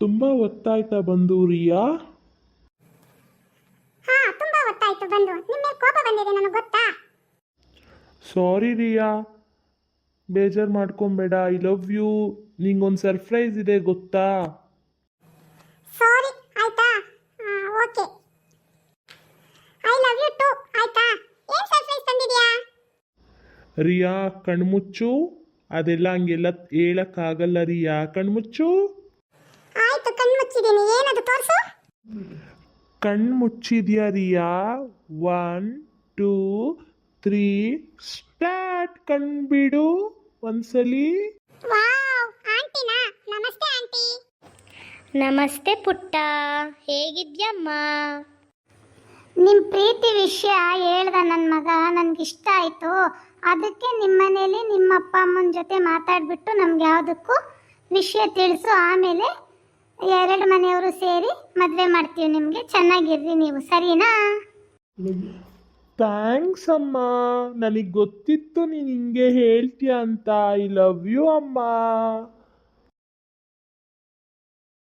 ತುಂಬ ಹೊತ್ತಾಯ್ತಾ ಬಂದು ರಿಯಾ? ಹಾ, ತುಂಬಾ ಹೊತ್ತಾಯ್ತು ಬಂದು. ನಿಮ್ಮ ಮೇಲೆ ಕೋಪ ಬಂದಿದೆ ನನಗೆ ಗೊತ್ತಾ. ಸಾರಿ ರಿಯಾ, ಬೇಜಾರು ಮಾಡ್ಕೊಬೇಡ. I love you. ನಿಂಗೊಂದು ಸರ್ಪ್ರೈಸ್ ಇದೆ ಗೊತ್ತಾ? ಸಾರಿ ಆಯ್ತಾ? Okay. I love you too. ಆಯ್ತಾ? ಏನ್ ಸರ್ಪ್ರೈಸ್ ತಂದಿದ್ಯಾ? ರಿಯಾ ಕಣ್ಮುಚ್ಚು. ಅದೆಲ್ಲ ಹಂಗೆಲ್ಲ ಹೇಳಕ್ಕಾಗಲ್ಲ ರಿಯಾ, ಕಣ್ಮುಚ್ಚು. ಆಯ್ತು, ಕಣ್ಣು ಮುಚ್ಚಿದ್ದೀನಿ. ಏನದು ತೋರಿಸು. ಕಣ್ಮುಚ್ಚಿದ್ಯಾ ರಿಯಾ? 1 2 3 ಸ್ಟಾರ್ಟ್. ಕಣ್ಬಿಡು ಒಂದ್ಸಲಿ. Wow, antenna? ನಮಸ್ತೆ ಆಂಟಿ. ನಮಸ್ತೆ ಪುಟ್ಟ, ಹೇಗಿದ್ಯಮ್ಮ? ನಿಮ್ಮ ಪ್ರೀತಿ ವಿಷಯ ಹೇಳ್ದ ನನ್ನ ಮಗ, ನನಗಿಷ್ಟ ಆಯಿತು. ಅದಕ್ಕೆ ನಿಮ್ಮ ಮನೇಲಿ ನಿಮ್ಮ ಅಪ್ಪ ಅಮ್ಮನ ಜೊತೆ ಮಾತಾಡಿಬಿಟ್ಟು ನಮ್ಗೆ ಯಾವುದಕ್ಕೂ ವಿಷಯ ತಿಳಿಸು. ಆಮೇಲೆ 2 ಮನೆಯವರು ಸೇರಿ ಮದುವೆ ಮಾಡ್ತೀವಿ ನಿಮಗೆ. ಚೆನ್ನಾಗಿರ್ರಿ ನೀವು, ಸರಿನಾ? ಥ್ಯಾಂಕ್ಸ್ ಅಮ್ಮ, ನನಗೆ ಗೊತ್ತಿತ್ತು ನೀನು ಹಿಂಗೆ ಹೇಳ್ತೀಯ ಅಂತ. ಐ ಲವ್ ಯು ಅಮ್ಮ.